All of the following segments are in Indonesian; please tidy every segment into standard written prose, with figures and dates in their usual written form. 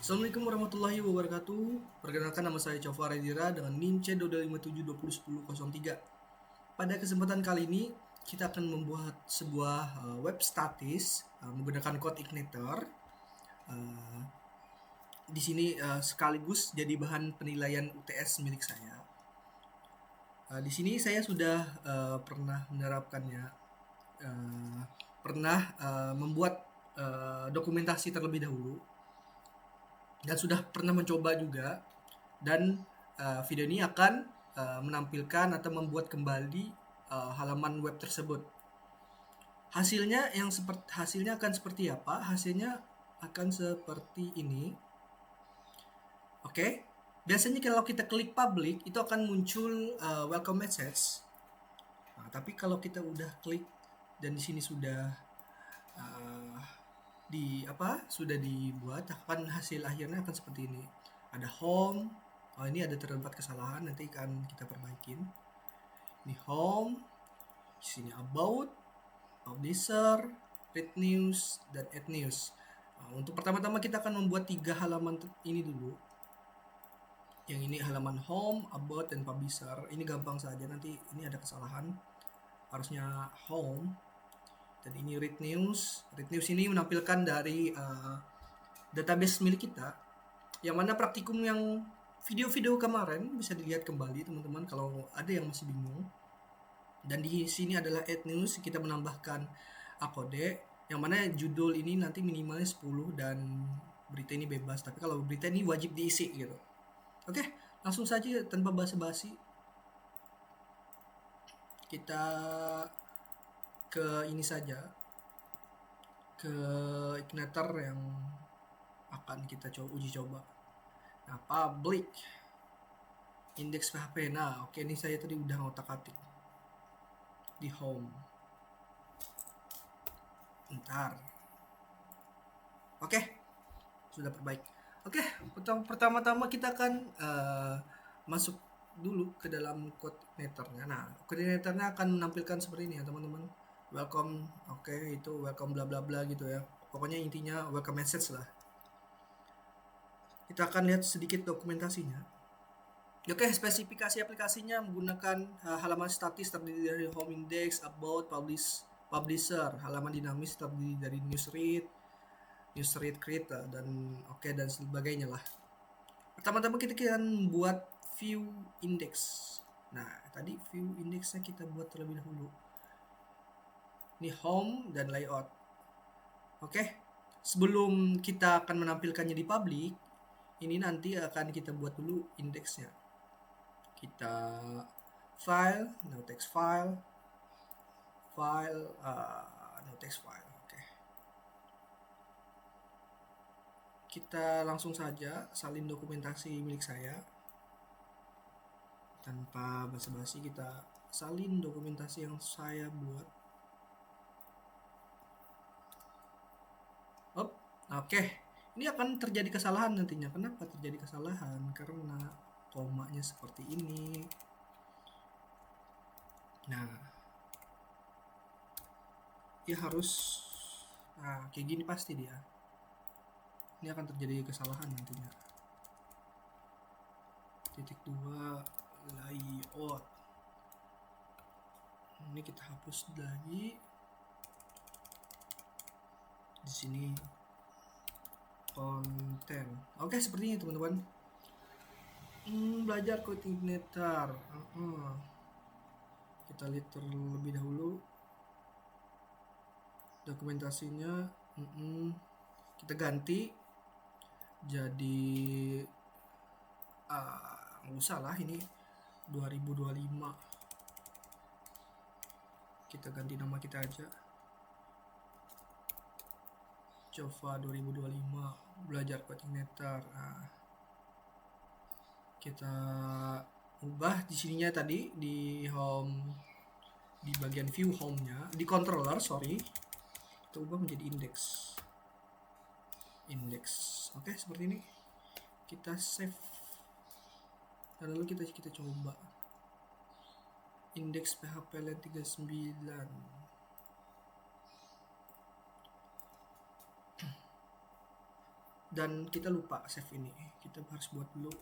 Assalamualaikum warahmatullahi wabarakatuh. Perkenalkan, nama saya Cofa Redira dengan NIM C257201003. Pada kesempatan kali ini kita akan membuat sebuah web statis menggunakan code Igniter. Di sini sekaligus jadi bahan penilaian UTS milik saya. Di sini saya sudah pernah menerapkannya, membuat dokumentasi terlebih dahulu, dan sudah pernah mencoba juga, dan video ini akan menampilkan atau membuat kembali halaman web tersebut. Hasilnya akan seperti apa? Hasilnya akan seperti ini. Oke. Biasanya kalau kita klik public itu akan muncul welcome message. Nah, tapi kalau kita udah klik dan di sini sudah sudah dibuat, akan hasil akhirnya akan seperti ini. Ada home. Oh, ini ada terdapat kesalahan, nanti akan kita perbaikin. Ini home, di sini about, publisher, read news, dan add news. Nah, untuk pertama-tama kita akan membuat 3 halaman ini dulu. Yang ini halaman home, about, dan publisher. Ini gampang saja, nanti ini ada kesalahan. Harusnya home. Dan ini read news. Read news ini menampilkan dari database milik kita, yang mana praktikum yang video-video kemarin bisa dilihat kembali teman-teman kalau ada yang masih bingung. Dan di sini adalah add news, kita menambahkan kode, yang mana judul ini nanti minimalnya 10 dan berita ini bebas, tapi kalau berita ini wajib diisi gitu. Oke, langsung saja tanpa basa-basi kita ke ini saja, ke Igniter yang akan kita uji coba. Nah, public index PHP. Nah, oke, ini saya tadi udah ngotak-atik di home. Bentar. Oke, sudah perbaik. Oke, pertama-tama kita akan masuk dulu ke dalam code Igniternya. Nah, code Igniternya akan menampilkan seperti ini ya teman-teman. Welcome, oke, itu welcome bla bla bla gitu ya. Pokoknya intinya welcome message lah. Kita akan lihat sedikit dokumentasinya. Oke, spesifikasi aplikasinya menggunakan halaman statis terdiri dari home index, about, publisher, halaman dinamis terdiri dari newsread, create, dan dan sebagainya lah. Pertama-tama kita akan buat view index. Nah, tadi view indexnya kita buat terlebih dahulu. Ini home dan layout. Oke, sebelum kita akan menampilkannya di public, ini nanti akan kita buat dulu indeksnya. Kita file, no text file, no text file. Oke. Kita langsung saja salin dokumentasi milik saya. Tanpa basa-basi kita salin dokumentasi yang saya buat. Oke. Ini akan terjadi kesalahan nantinya. Kenapa terjadi kesalahan? Karena komanya seperti ini. Nah, dia harus kayak gini pasti dia. Ini akan terjadi kesalahan nantinya. Titik 2 layout. Ini kita hapus lagi. Di sini konten. Oke, seperti ini teman-teman. Belajar code Igniter. Kita lihat terlebih dahulu dokumentasinya. Kita ganti jadi nggak usah lah, ini 2025. Kita ganti nama kita aja, Cofa 2025 belajar code Igniter. Kita ubah di sininya tadi di home, di bagian view home-nya, di controller kita ubah menjadi index. Oke, seperti ini. Kita save dan lalu kita coba index PHP len 39. dan kita lupa save ini. Kita harus buat dulu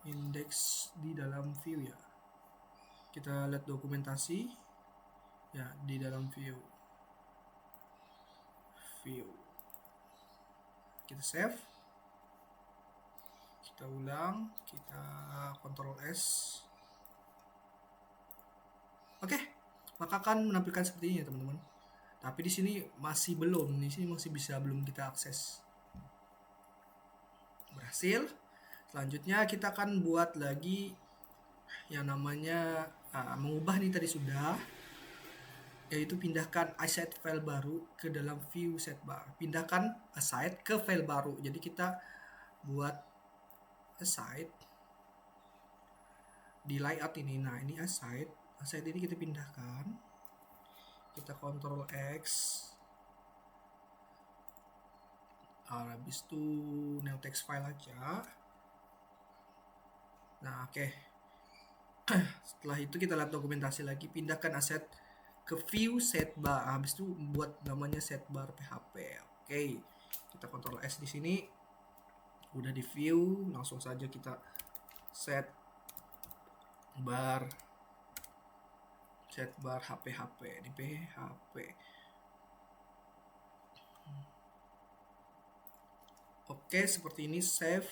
index di dalam view ya. Kita lihat dokumentasi ya, di dalam view kita save, kita ulang, kita Ctrl S. Oke, maka akan menampilkan seperti ini ya teman-teman. Tapi di sini masih belum, di sini masih belum kita akses. Berhasil. Selanjutnya kita akan buat lagi yang namanya mengubah nih, tadi sudah, yaitu pindahkan asset file baru ke dalam view sidebar. Pindahkan asset ke file baru. Jadi kita buat asset di layout ini. Nah, ini asset ini kita pindahkan. Kita Ctrl X. Habis itu new text file aja. Nah, oke. Setelah itu kita lihat dokumentasi lagi, pindahkan aset ke view setbar. Habis itu buat namanya setbar PHP. Oke. Kita Ctrl S di sini. Udah di view, langsung saja kita set bar HP di PHP. Oke, seperti ini. Save,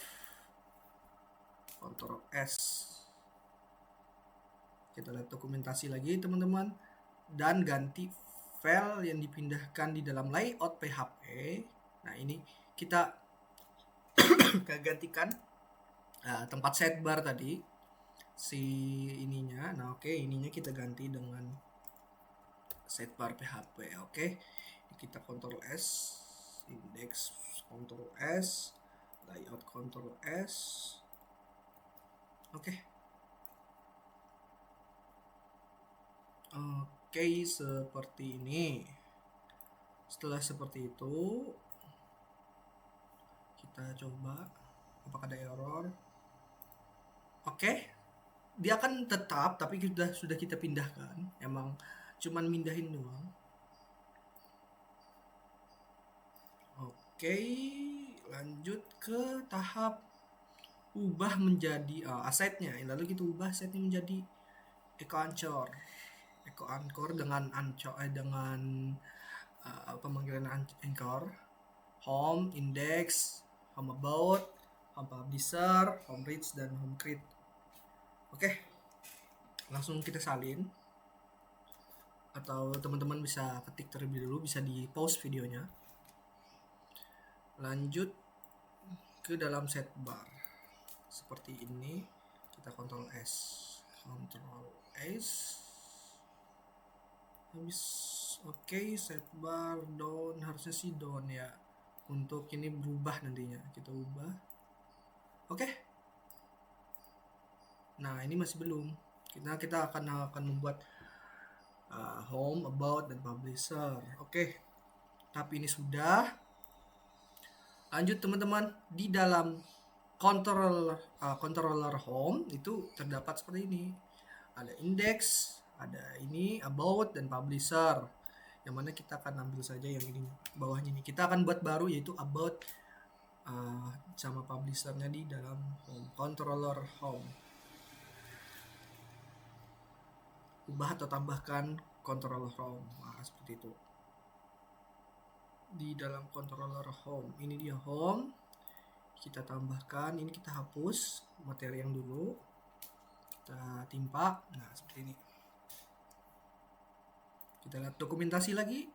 Ctrl S. Kita lihat dokumentasi lagi teman-teman, dan ganti file yang dipindahkan di dalam layout PHP. Nah, ini kita gantikan tempat sidebar tadi, si ininya. Nah, oke, ininya kita ganti dengan sidebar PHP. Oke, kita Ctrl S, index Ctrl S, layout Ctrl S. Oke, seperti ini. Setelah seperti itu, kita coba apakah ada error. Oke, dia akan tetap, tapi sudah kita pindahkan. Emang cuman mindahin doang. Oke, lanjut ke tahap ubah menjadi asetnya. Lalu kita ubah asetnya menjadi Echo Anchor dengan pemanggilan Anchor, home, index, home about, home publisher, home reach, dan home create. Oke, langsung kita salin, atau teman-teman bisa ketik terlebih dulu, bisa di pause videonya. Lanjut ke dalam setbar seperti ini. Kita Ctrl S, habis. Oke, setbar down, harusnya sih down ya. Untuk ini berubah nantinya, kita ubah. Oke. Nah, ini masih belum. Kita akan membuat home, about, dan publisher. Oke. Tapi ini sudah. Lanjut teman-teman, di dalam controller home itu terdapat seperti ini. Ada index, ada ini about, dan publisher. Yang mana kita akan ambil saja yang ini bawahnya ini. Kita akan buat baru, yaitu about sama publishernya di dalam home, controller home. Ubah atau tambahkan controller home. Nah, seperti itu. Di dalam controller home, ini dia home. Kita tambahkan, ini kita hapus materi yang dulu, kita timpa. Nah, seperti ini. Kita lihat dokumentasi lagi.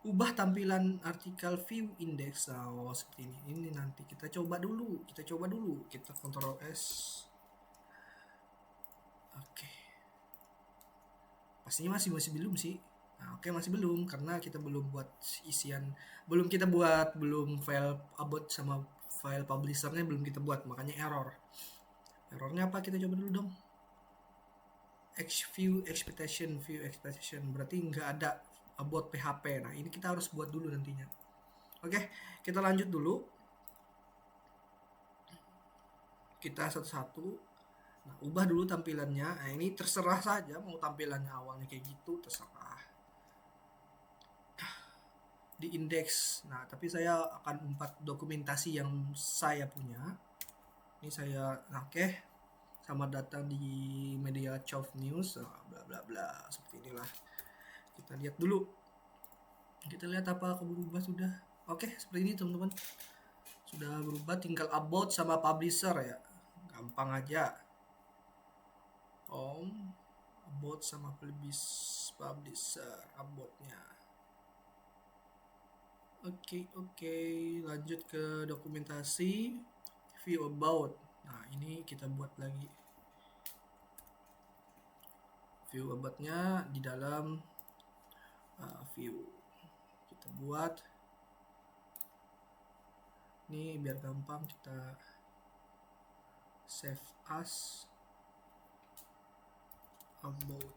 Ubah tampilan artikel view index. Seperti ini. Ini nanti kita coba dulu. Kita Ctrl S. Oke. Pastinya masih belum sih. Nah, oke, masih belum karena kita belum buat isian, belum file about sama file publishernya belum kita buat, makanya errornya apa, kita coba dulu dong. View expectation berarti nggak ada about PHP. Nah, ini kita harus buat dulu nantinya. Oke, kita lanjut dulu, kita satu-satu. Nah, ubah dulu tampilannya. Nah, ini terserah saja mau tampilannya awalnya kayak gitu, terserah. di indeks. Nah, tapi saya akan umpat dokumentasi yang saya punya. Ini saya selamat datang di media Chow News, bla bla bla, seperti inilah. Kita lihat dulu. Kita lihat apa berubah sudah. Oke, seperti ini teman-teman. Sudah berubah, tinggal about sama publisher ya. Gampang aja. About sama publisher, aboutnya. Oke, lanjut ke dokumentasi view about. Nah, ini kita buat lagi view aboutnya di dalam view. Kita buat ini biar gampang, kita save as about.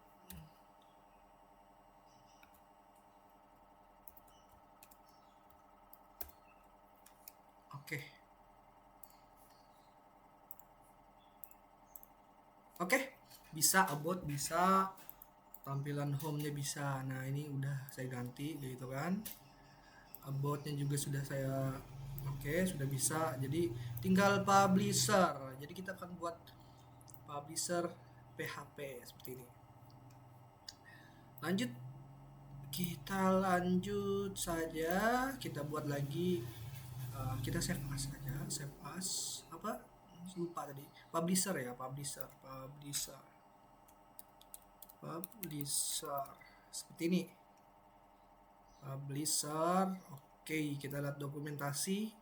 Oke, bisa about, bisa tampilan home-nya bisa. Nah, ini udah saya ganti gitu kan. About-nya juga sudah saya sudah bisa. Jadi tinggal publisher. Jadi kita akan buat publisher PHP seperti ini. Kita lanjut saja. Kita buat lagi. Kita save as saja. Save as apa? Lupa tadi. Publisher ya, publisher seperti ini. Publisher. Oke, kita lihat dokumentasi.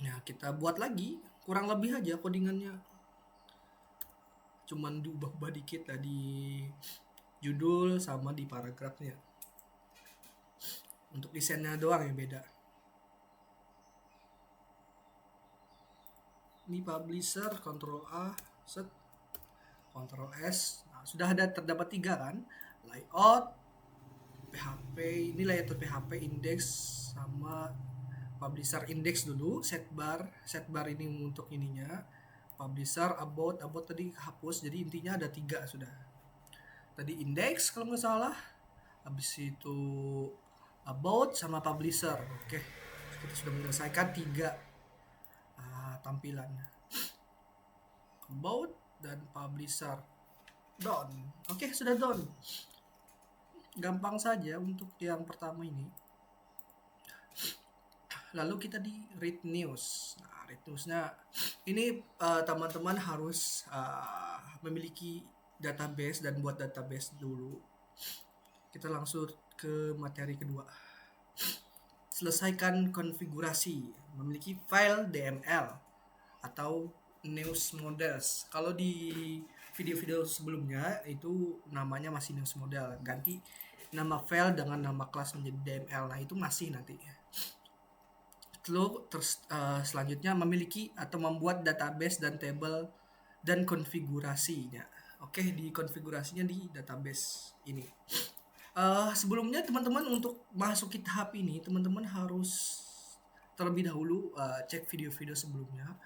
Nah, kita buat lagi, kurang lebih aja codingannya. Cuman diubah-ubah dikit lah di judul sama di paragrafnya. Untuk desainnya doang yang beda. Ini publisher, Ctrl A, set, Ctrl S. Nah, sudah terdapat 3 kan? Layout, PHP, ini layout PHP, index sama publisher. Index dulu, setbar ini untuk ininya. Publisher, about tadi hapus, jadi intinya ada 3 sudah. Tadi index kalau nggak salah, habis itu about sama publisher. Oke, kita sudah menyelesaikan 3 tampilan, about dan publisher. Done. Oke, sudah done. Gampang saja untuk yang pertama ini. Lalu kita di read news. Nah, read newsnya ini teman-teman harus memiliki database dan buat database dulu. Kita langsung ke materi kedua. Selesaikan konfigurasi, memiliki file DML atau news models. Kalau di video-video sebelumnya itu namanya masih news model, ganti nama file dengan nama kelas menjadi DML. Nah, itu masih nanti. Selanjutnya memiliki atau membuat database dan table dan konfigurasinya. Oke, di konfigurasinya di database ini. Sebelumnya teman-teman untuk masuk ke tahap ini, teman-teman harus terlebih dahulu cek video-video sebelumnya.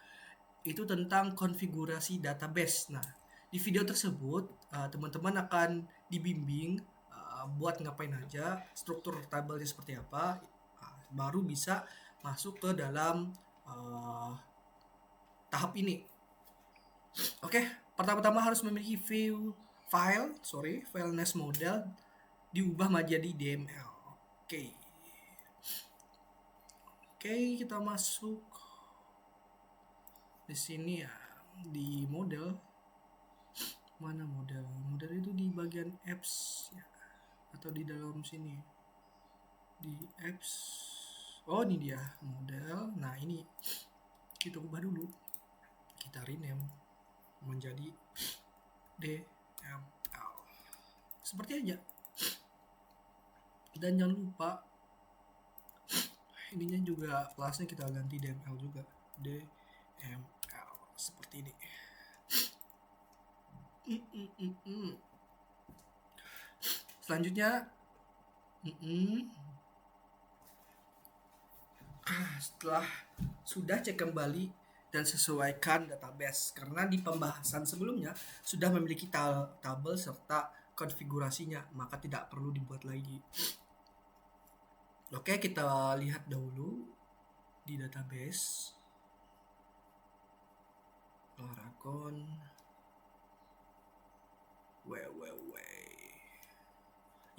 Itu tentang konfigurasi database. Nah, di video tersebut teman-teman akan dibimbing buat ngapain aja, struktur tabelnya seperti apa, baru bisa masuk ke dalam tahap ini. Oke, pertama-tama harus memiliki file news model diubah menjadi DML. Oke, kita masuk di sini ya, di model. Mana model? Model itu di bagian apps ya, atau di dalam sini di apps. Oh, ini dia model. Nah, ini kita ubah dulu, kita rename menjadi DML seperti aja. Dan jangan lupa ininya juga, kelasnya kita ganti DML juga, DML seperti ini. Selanjutnya setelah sudah cek kembali dan sesuaikan database, karena di pembahasan sebelumnya sudah memiliki tabel serta konfigurasinya, maka tidak perlu dibuat lagi. Oke, kita lihat dahulu di database Laragon.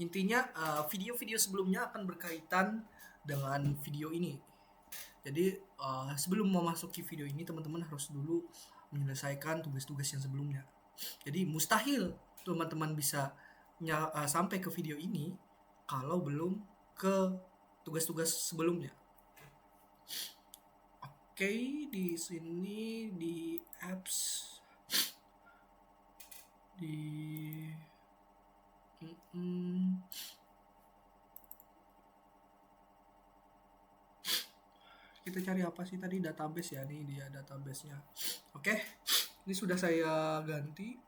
Intinya video-video sebelumnya akan berkaitan dengan video ini. Jadi sebelum memasuki video ini, teman-teman harus dulu menyelesaikan tugas-tugas yang sebelumnya. Jadi mustahil teman-teman bisa sampai ke video ini kalau belum ke tugas-tugas sebelumnya. Oke, di sini di apps di kita cari apa sih tadi, database ya, nih dia database-nya. Oke, ini sudah saya ganti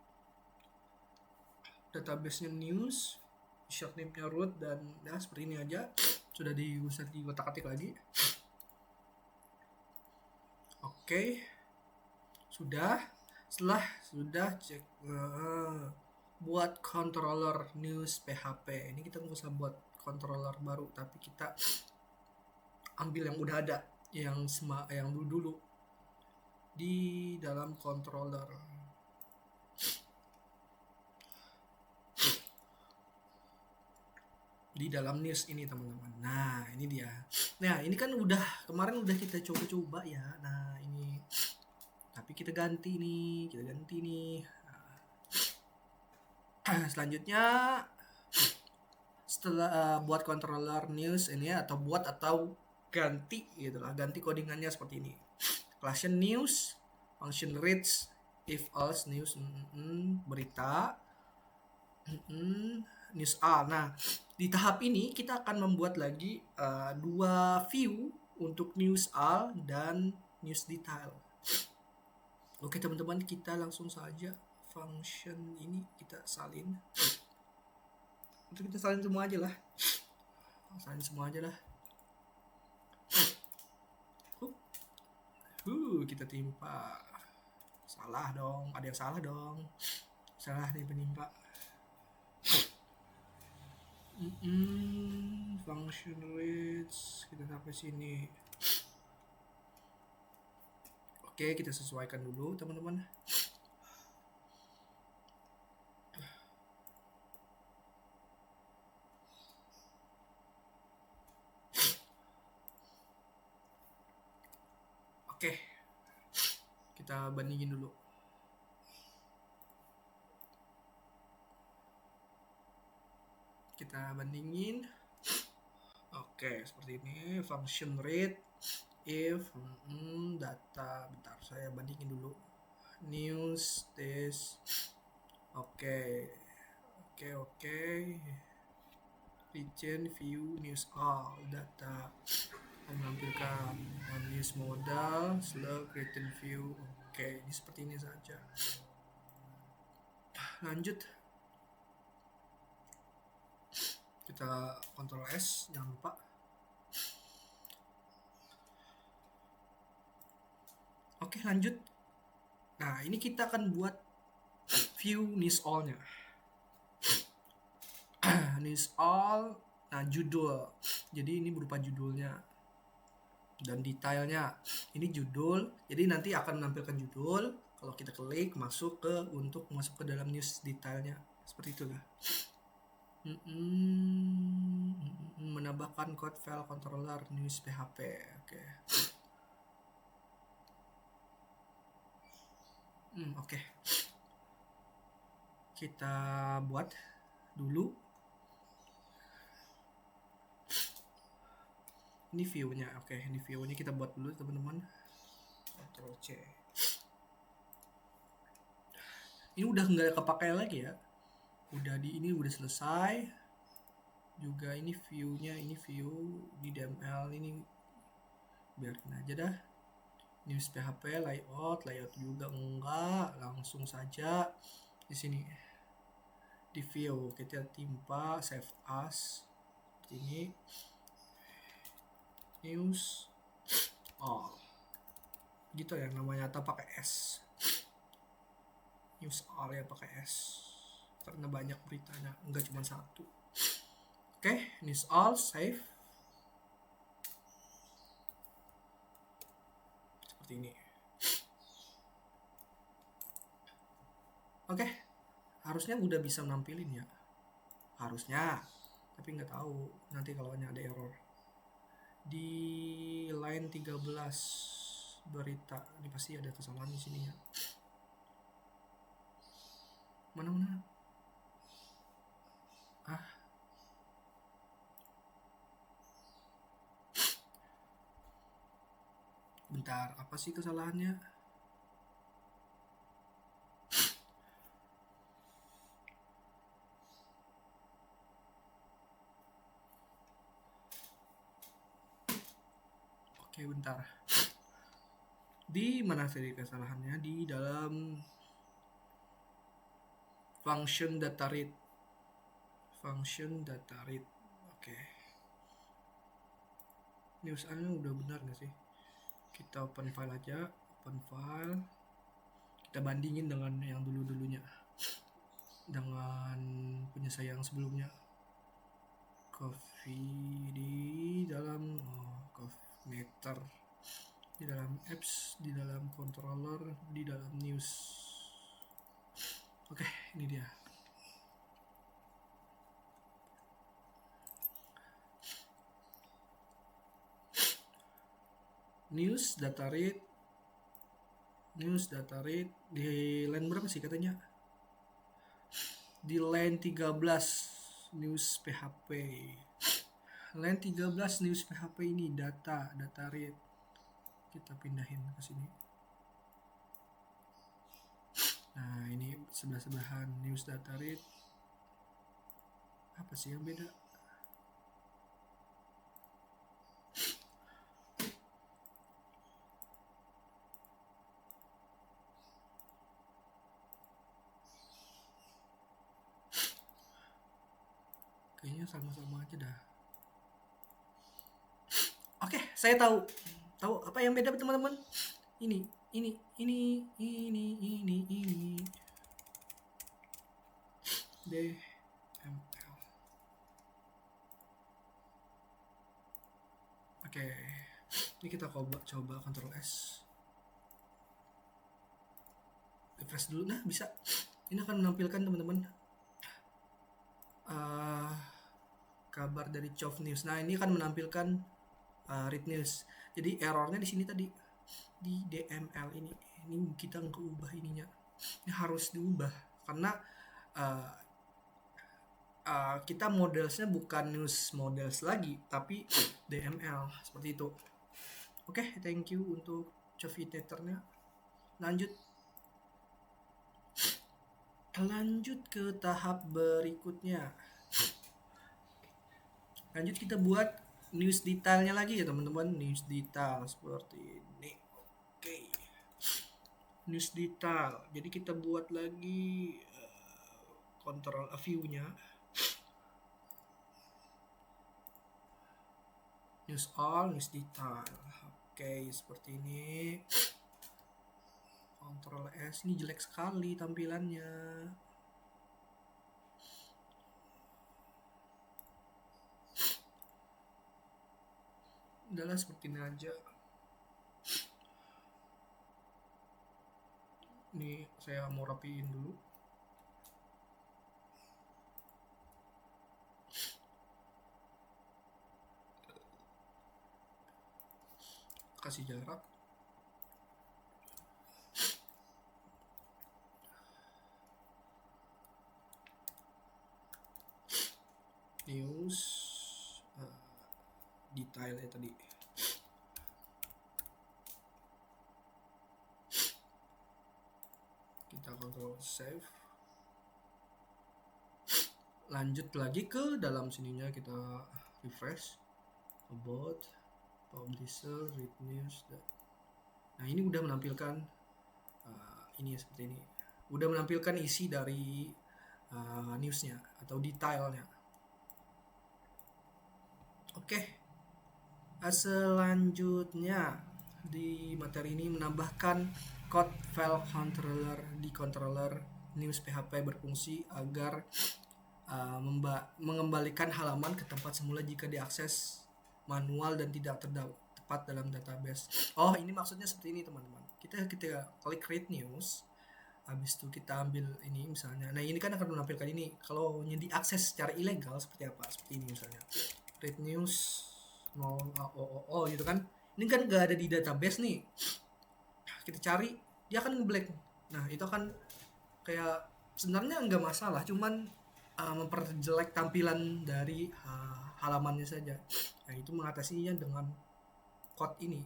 database-nya news, short name-nya root, dan ya seperti ini aja, sudah diusir di otak-atik lagi. Oke, setelah cek buat controller news PHP. Ini kita nggak usah buat controller baru, tapi kita ambil yang udah ada, yang dulu di dalam controller. Di dalam news ini, teman-teman. Nah, ini dia. Nah, ini kan kemarin udah kita coba-coba ya. Nah, ini tapi kita ganti nih. Selanjutnya setelah buat controller news ini atau ganti gitulah, ganti codingannya seperti ini. Class news, function reads if else news, berita, news all. Nah, di tahap ini kita akan membuat lagi 2 view untuk news all dan news detail. Oke, teman-teman, kita langsung saja function ini kita salin. Itu kita salin semua aja lah. Kita timpa. Salah dong, ada yang salah dong. Salah nih penimpa. Function reads kita sampai sini. Oke, kita sesuaikan dulu, teman-teman. Oke, kita bandingin dulu. Oke, seperti ini. Function read if data, bentar saya bandingin dulu. News this. Oke. Region view news all data menampilkan news modal slug written view. Oke, ini seperti ini saja. Lanjut, kita Ctrl S, jangan lupa. Oke, lanjut. Nah, ini kita akan buat view news all-nya. News all, nah judul. Jadi ini berupa judulnya dan detailnya. Ini judul, jadi nanti akan menampilkan judul. Kalau kita klik untuk masuk ke dalam news detailnya, seperti itulah. Menambahkan code file controller news PHP. Oke. Kita buat dulu. Ini view-nya. Oke, ini view-nya kita buat dulu, teman-teman. Ctrl C. Ini udah nggak kepakai lagi ya. Ini udah selesai. Juga ini view-nya, ini view di DML ini biarkan aja dah. News PHP layout juga enggak, langsung saja di sini di view kita timpa save as ini news all gitu ya namanya, atau pakai S, news all ya pakai S karena banyak beritanya, enggak cuma satu. Oke, news all save. seperti ini. Oke, harusnya udah bisa nampilin ya, harusnya, tapi nggak tahu nanti kalau ada error. Di line 13 berita ini pasti ada kesalahan di sini ya. Mana bentar, apa sih kesalahannya? Oke, bentar. Di mana tadi kesalahannya? Di dalam function data read. Oke. News-nya udah benar nggak sih? Kita open file aja, kita bandingin dengan yang dulunya, dengan punya saya yang sebelumnya. Coffee di dalam meter, di dalam apps, di dalam controller, di dalam news. Oke, ini dia. News data read di line berapa sih katanya? Di line 13 news PHP. Line 13 news PHP ini data read. Kita pindahin ke sini. Nah, ini sebelah-sebelahan news data read. Apa sih yang beda? Kayaknya sama-sama aja dah. Oke, saya tahu apa yang beda teman-teman. Ini DML. Oke, ini kita coba Ctrl S, refresh dulu. Nah, bisa. Ini akan menampilkan teman-teman kabar dari Chov News. Nah, ini akan menampilkan read news. Jadi errornya di sini tadi di DML ini kita nggak ubah ininya. Ini harus diubah karena kita modelsnya bukan news models lagi, tapi DML seperti itu. Oke, thank you untuk Chov editornya. Lanjut ke tahap berikutnya. Lanjut kita buat news detailnya lagi ya teman-teman. News detail seperti ini. Oke. News detail. Jadi kita buat lagi control view-nya. News all, news detail. Oke, seperti ini. Ctrl S, ini jelek sekali tampilannya. Udahlah seperti ini aja. Ini saya mau rapiin dulu. Kasih jarak. News detail ya tadi. Kita Ctrl save. Lanjut lagi ke dalam sininya, kita refresh. About, publisher, read news. Nah, ini udah menampilkan ini seperti ini. Udah menampilkan isi dari newsnya atau detailnya. Oke. Selanjutnya di materi ini menambahkan code file controller di controller news PHP berfungsi agar mengembalikan halaman ke tempat semula jika diakses manual dan tidak tepat terdapat dalam database. Oh, ini maksudnya seperti ini teman-teman. Kita klik create news, habis itu kita ambil ini misalnya. Nah, ini kan akan menampilkan ini. Kalau yang diakses secara ilegal seperti apa? Seperti ini misalnya. Create news 0 gitu kan. Ini kan nggak ada di database nih. Kita cari, dia akan ngeblank. Nah, itu akan kayak sebenarnya nggak masalah, cuman memperjelek tampilan dari halamannya saja. Nah, itu mengatasinya dengan code ini.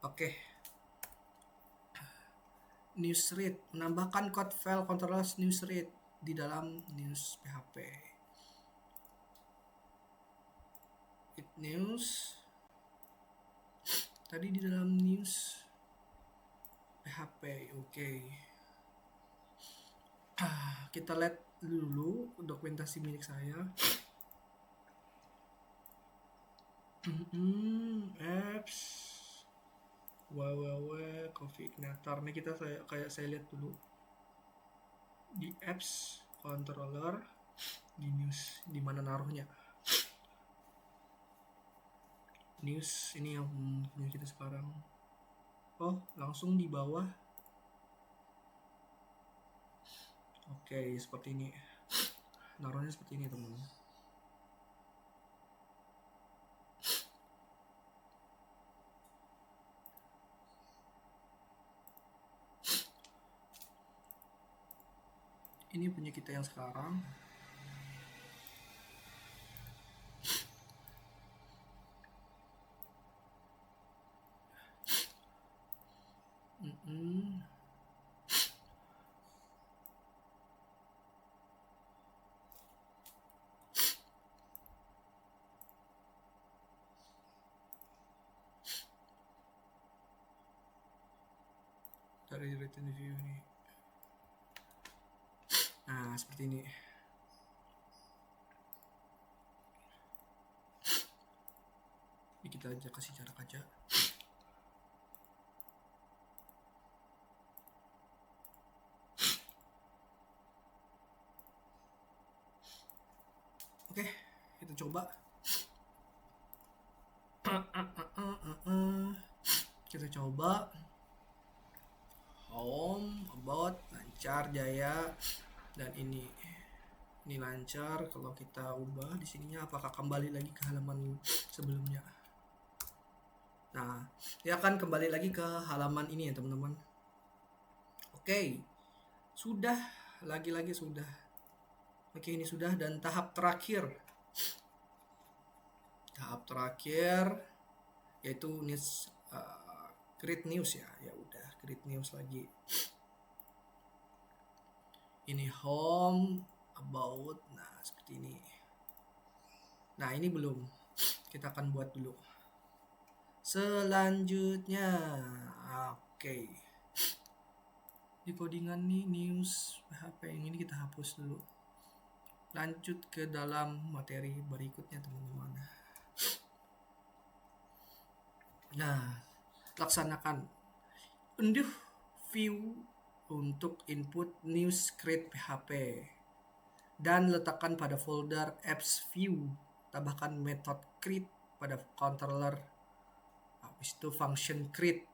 Oke. News read, menambahkan code file controllers news read di dalam news PHP. It news tadi di dalam news PHP. Oke. Kita lihat dulu dokumentasi milik saya. Apps coffee igniter. Nih kita saya lihat dulu di apps controller di news, di mana naruhnya. News ini yang punya kita sekarang. Oh, langsung di bawah. Oke, seperti ini. Naruhnya seperti ini, teman-teman. Ini punya kita yang sekarang. Dari written view ini. Nah, seperti ini. Ini kita aja kasih jarak aja. Oke, kita coba. Kita coba. Home, about, lancar, jaya, dan ini lancar. Kalau kita ubah di sininya, apakah kembali lagi ke halaman sebelumnya? Nah, dia akan kembali lagi ke halaman ini ya teman-teman. Oke, sudah, lagi-lagi sudah. Oke, ini sudah, dan tahap terakhir yaitu news, create news ya udah create news lagi. Ini home, about, nah seperti ini. Nah, ini belum, kita akan buat dulu. Selanjutnya, oke. Di codingan nih news PHP yang ini kita hapus dulu. Lanjut ke dalam materi berikutnya teman-teman. Nah, laksanakan unduh view untuk input news create PHP dan letakkan pada folder apps view. Tambahkan metode create pada controller. Habis itu function create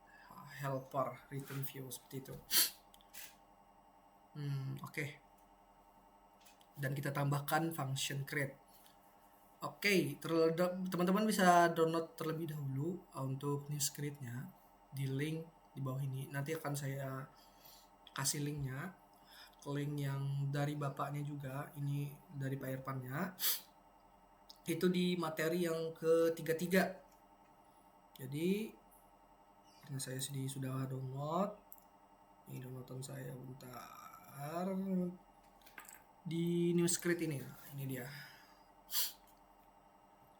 helper return view seperti itu. Oke. Dan kita tambahkan function create. Oke, teman-teman bisa download terlebih dahulu untuk news create-nya di link di bawah ini. Nanti akan saya kasih linknya, link yang dari bapaknya juga, ini dari Pak Irfannya. Itu di materi yang ke-33. Jadi karena saya sudah download. Ini downloadan saya bentar. Di newscreate ini, nah, ini dia.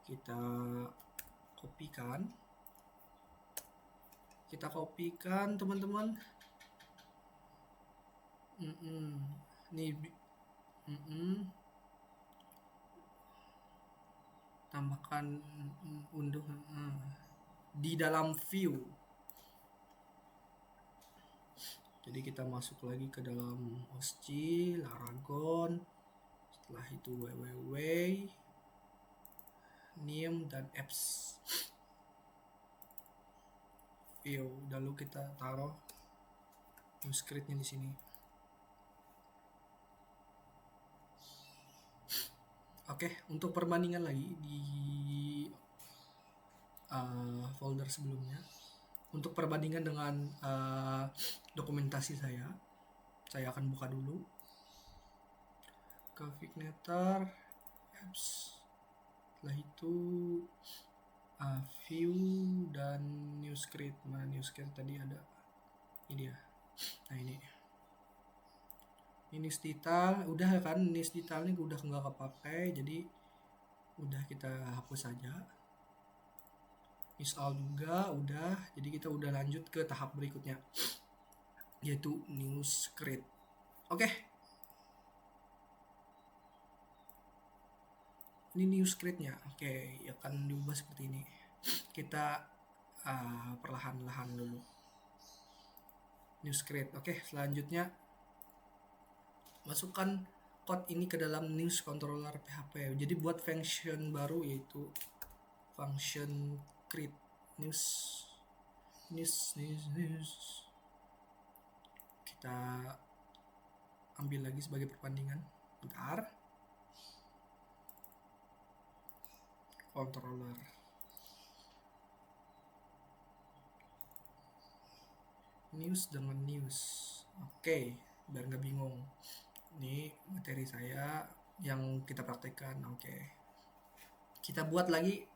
Kita kopikan teman-teman. Nih, tambahkan unduh di dalam view. Jadi kita masuk lagi ke dalam OSG, Laragon, setelah itu www. name dan apps view. Lalu kita taruh new script-nya di sini. Oke, untuk perbandingan lagi di folder sebelumnya, untuk perbandingan dengan dokumentasi saya akan buka dulu ke Vignetar apps, setelah itu view dan new script. Mana new script tadi ada, ini dia. Nah ini NIS detail udah kan, NIS detail ini udah nggak kepakai, jadi udah kita hapus saja. NIS all juga udah, jadi kita udah lanjut ke tahap berikutnya, yaitu new script. Oke. Ini new script-nya. Oke, akan diubah seperti ini. Kita perlahan-lahan dulu. New script. Oke, selanjutnya masukkan code ini ke dalam news controller PHP. Jadi buat function baru, yaitu function create news. Kita ambil lagi sebagai perbandingan. Bentar. Controller. News dengan news. Oke, biar nggak bingung. Ini materi saya yang kita praktekkan. Oke, kita buat lagi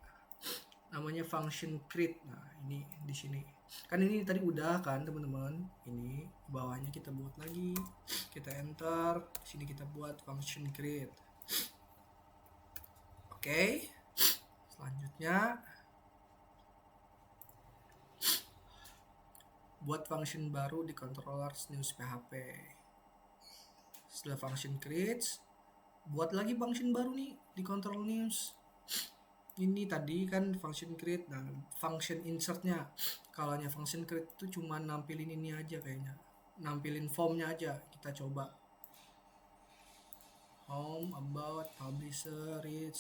namanya function create. Nah ini di sini kan, ini tadi udah kan teman-teman. Ini bawahnya kita buat lagi, kita enter sini, kita buat function create. Oke, selanjutnya buat function baru di controller news PHP. Setelah function creates, buat lagi function baru nih di control news. Ini tadi kan function create. Nah, function insertnya, kalau hanya function create itu cuma nampilin ini aja kayaknya, nampilin formnya aja. Kita coba home, about, publisher, reach.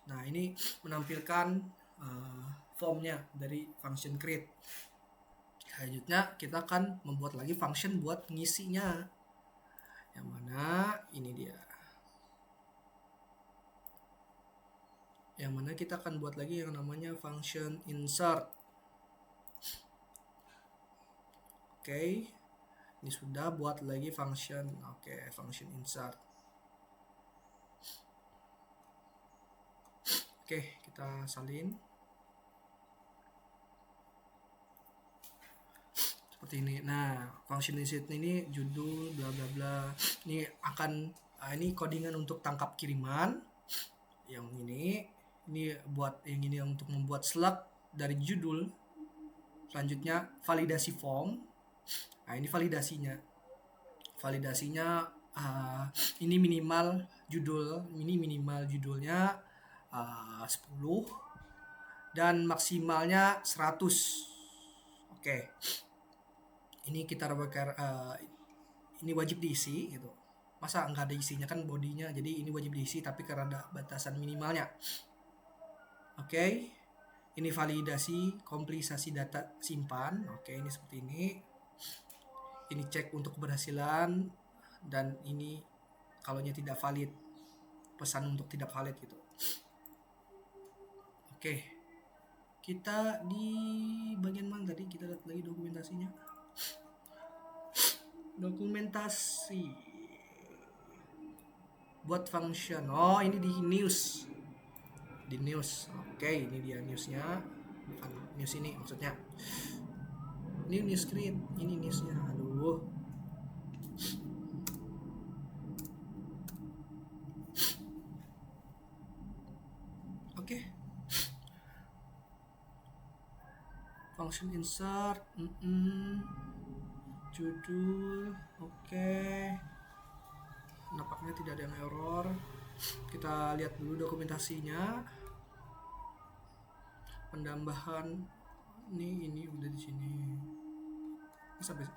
Nah ini menampilkan formnya dari function create. Selanjutnya kita akan membuat lagi function buat ngisinya, yang mana ini dia, yang mana kita akan buat lagi yang namanya function insert. Oke, ini sudah buat lagi function. Oke, function insert. Oke, kita salin seperti ini. Nah, function insert ini judul bla bla bla. Ini akan ini codingan untuk tangkap kiriman. Yang ini buat yang ini untuk membuat slug dari judul. Selanjutnya validasi form. Nah, ini validasinya. Ini minimal judul, ini minimal judulnya 10 dan maksimalnya 100. Oke. Ini kita ini wajib diisi gitu. Masa nggak ada isinya, kan bodinya, jadi ini wajib diisi tapi karena ada batasan minimalnya. Oke. Ini validasi komplisasi data simpan. Oke, ini seperti ini. Ini cek untuk keberhasilan, dan ini kalaunya tidak valid, pesan untuk tidak valid gitu. Oke, kita di bagian mana tadi? Kita lihat lagi dokumentasinya. Dokumentasi buat function. Oh, ini di news. Di news. Oke, ini dia newsnya. Bukan news ini maksudnya. Ini news script, ini newsnya. Aduh. Oke. Function insert, judul, oke. Nampaknya tidak ada yang error. Kita lihat dulu dokumentasinya. Penambahan ini udah di sini. Sampai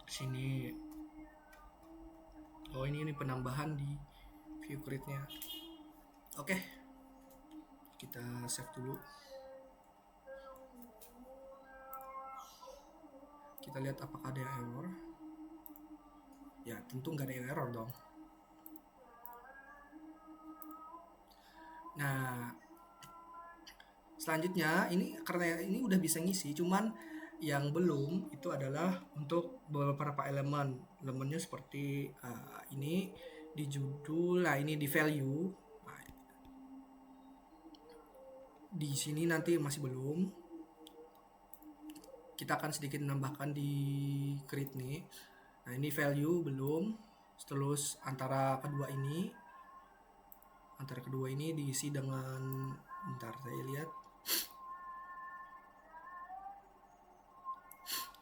sini. Oh, ini penambahan di view create-nya. Oke. Kita save dulu. Kita lihat apakah ada error. Ya tentu nggak ada error dong. Nah selanjutnya ini karena ini udah bisa ngisi, cuman yang belum itu adalah untuk beberapa elemennya seperti ini di judul, nah ini di value. Nah, di sini nanti masih belum. Kita akan sedikit menambahkan di create nih. Nah ini value belum. Terus antara kedua ini diisi dengan, bentar saya lihat,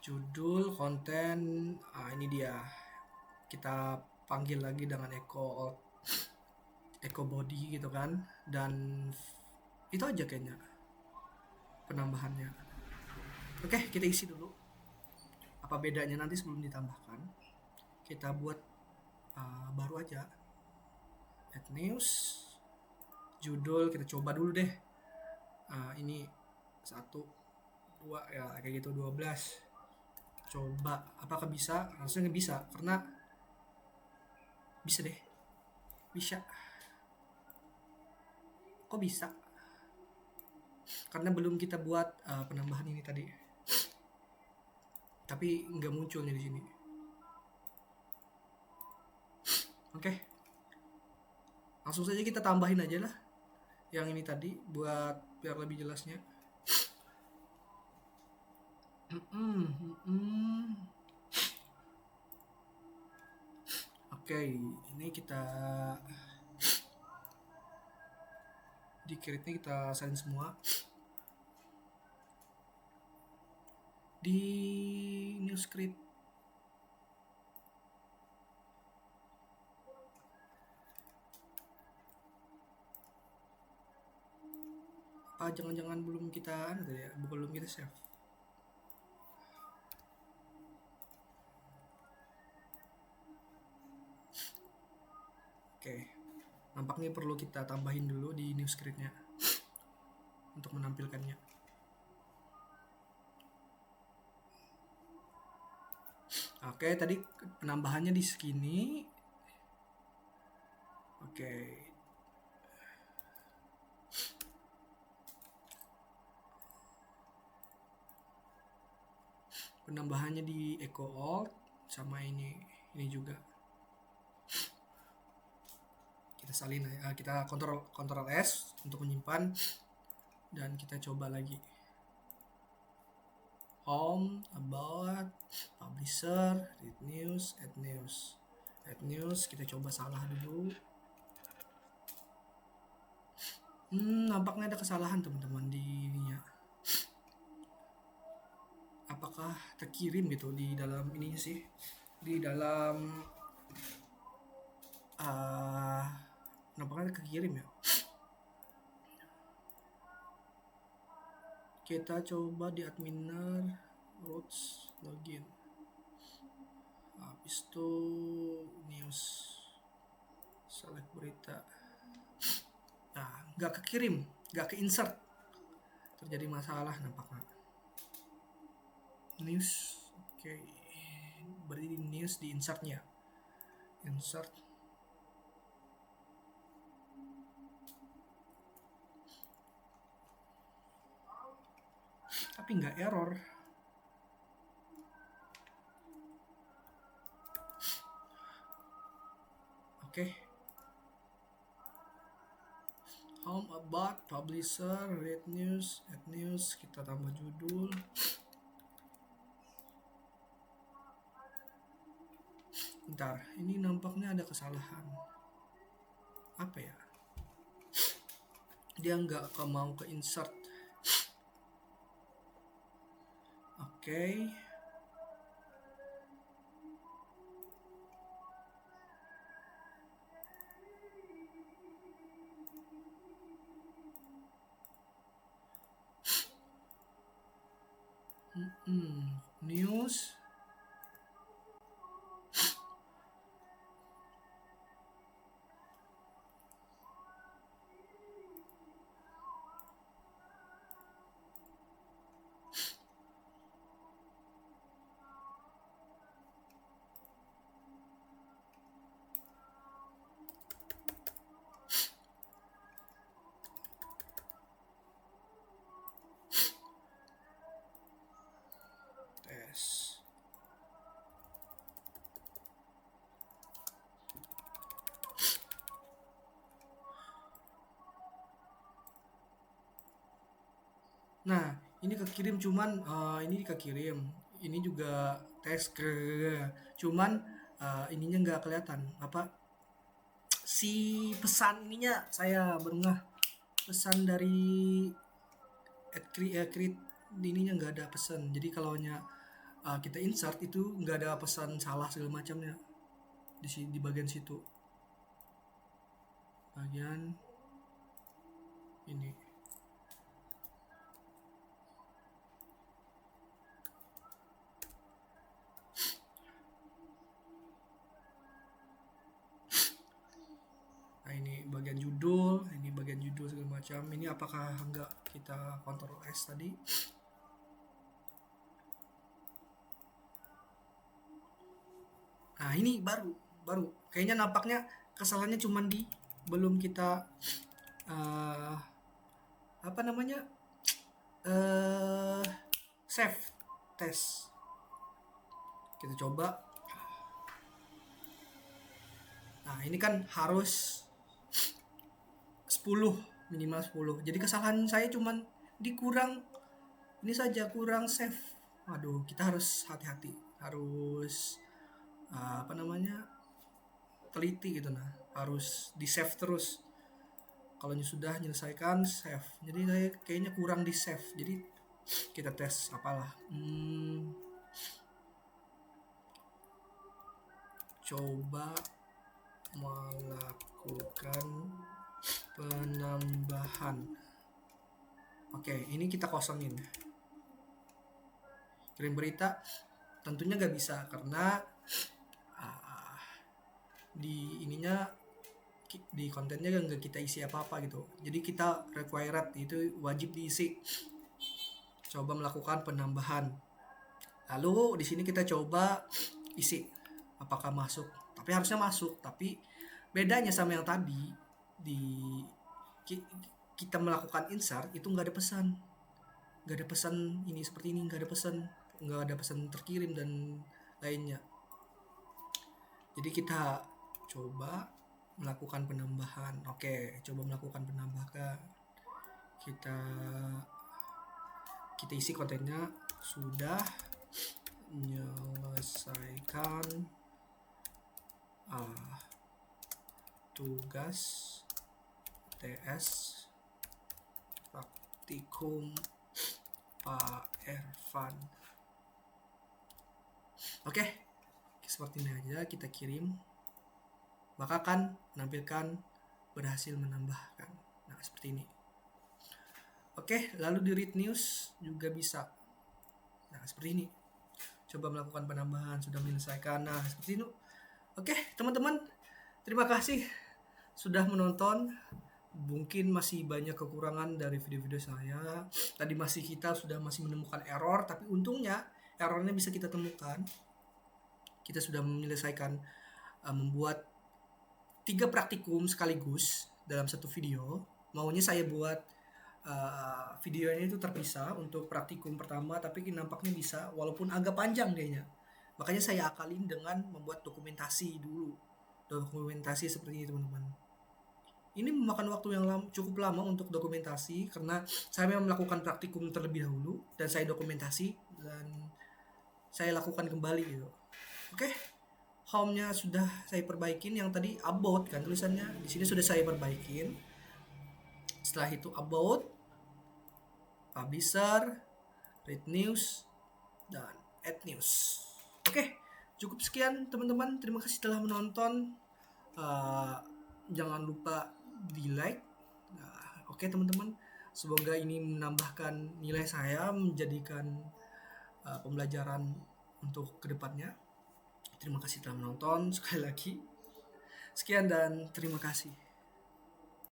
judul, konten. Ini dia. Kita panggil lagi dengan echo body gitu kan, dan itu aja kayaknya penambahannya. Oke, kita isi dulu apa bedanya nanti sebelum ditambahkan. Kita buat baru aja, add news, judul kita coba dulu deh. Ini 1, 2 ya kayak gitu, 12. Coba apakah bisa? Harusnya bisa, karena bisa deh. Bisa. Kok bisa? Karena belum kita buat penambahan ini tadi. Tapi nggak munculnya di sini. Oke. Langsung saja kita tambahin aja lah yang ini tadi buat biar lebih jelasnya. Oke, ini kita di create-nya kita salin semua. Di new script jangan-jangan belum kita save. Oke, nampaknya perlu kita tambahin dulu di new script-nya untuk menampilkannya. Oke, tadi penambahannya di segini. Oke. Penambahannya di echo alt sama ini juga. Kita salin, kita kontrol S untuk menyimpan, dan kita coba lagi. Home, about, publisher, read news, add news. Kita coba salah dulu. Nampaknya ada kesalahan teman-teman di ininya. Apakah terkirim gitu di dalam ininya sih? Di dalam nampaknya kekirim ya. Kita coba di adminer, routes, login. Habis itu news, select berita. Nah, nggak kekirim, nggak ke-insert. Terjadi masalah nampaknya. News, oke. Berarti di news di insertnya. Insert. Tapi nggak error. Oke. Home, about, publisher, read news, add news. Kita tambah judul. Bentar, ini nampaknya ada kesalahan. Apa ya? Dia nggak mau ke insert. Oke. News. Nah, ini kekirim cuman ini kekirim. Ini juga teks ke cuman ininya nggak kelihatan apa si pesan ininya saya berengah pesan dari create ininya nggak ada pesan. Jadi kalau kita insert itu nggak ada pesan salah segala macamnya di bagian situ. Bagian ini. Nah ini bagian judul, ini bagian judul segala macam. Ini apakah enggak kita Ctrl S tadi? Nah ini baru. Kayaknya nampaknya kesalahannya cuma belum kita apa namanya save tes. Kita coba. Nah ini kan harus 10 minimal 10. Jadi kesalahan saya cuman dikurang ini saja, kurang save. Waduh, kita harus hati-hati, harus apa namanya teliti gitu, nah harus di save terus. Kalau sudah menyelesaikan save, jadi saya kayaknya kurang di save, jadi kita tes apalah coba melakukan penambahan. Oke, ini kita kosongin. Kirim berita tentunya nggak bisa karena di ininya di kontennya nggak kita isi apa-apa gitu. Jadi kita required itu wajib diisi. Coba melakukan penambahan. Lalu di sini kita coba isi apakah masuk. Tapi harusnya masuk. Tapi bedanya sama yang tadi kita melakukan insert itu nggak ada pesan. Nggak ada pesan ini seperti ini, nggak ada pesan terkirim dan lainnya. Jadi kita coba melakukan penambahan. Oke, coba melakukan penambahan. Kita isi kontennya sudah menyelesaikan tugas TS praktikum Pak Ervan. Oke, seperti ini aja kita kirim, maka akan menampilkan berhasil menambahkan. Nah seperti ini. Oke, lalu di read news juga bisa. Nah seperti ini. Coba melakukan penambahan, sudah menyelesaikan. Nah seperti itu. Oke teman-teman, terima kasih sudah menonton. Mungkin masih banyak kekurangan dari video-video saya. Tadi kita sudah menemukan error, tapi untungnya errornya bisa kita temukan. Kita sudah menyelesaikan membuat 3 praktikum sekaligus dalam satu video. Maunya saya buat videonya itu terpisah untuk praktikum pertama, tapi nampaknya bisa walaupun agak panjang kayaknya. Makanya saya akalin dengan membuat dokumentasi dulu. Dokumentasi seperti ini teman-teman. Ini memakan waktu yang cukup lama untuk dokumentasi karena saya memang melakukan praktikum terlebih dahulu dan saya dokumentasi dan saya lakukan kembali gitu. Oke. Home-nya sudah saya perbaikin, yang tadi about kan tulisannya. Di sini sudah saya perbaikin. Setelah itu about, publisher, read news, dan add news. Oke, cukup sekian teman-teman. Terima kasih telah menonton. Jangan lupa di like. Oke teman-teman, semoga ini menambahkan nilai saya, menjadikan pembelajaran untuk kedepannya. Terima kasih telah menonton sekali lagi. Sekian dan terima kasih.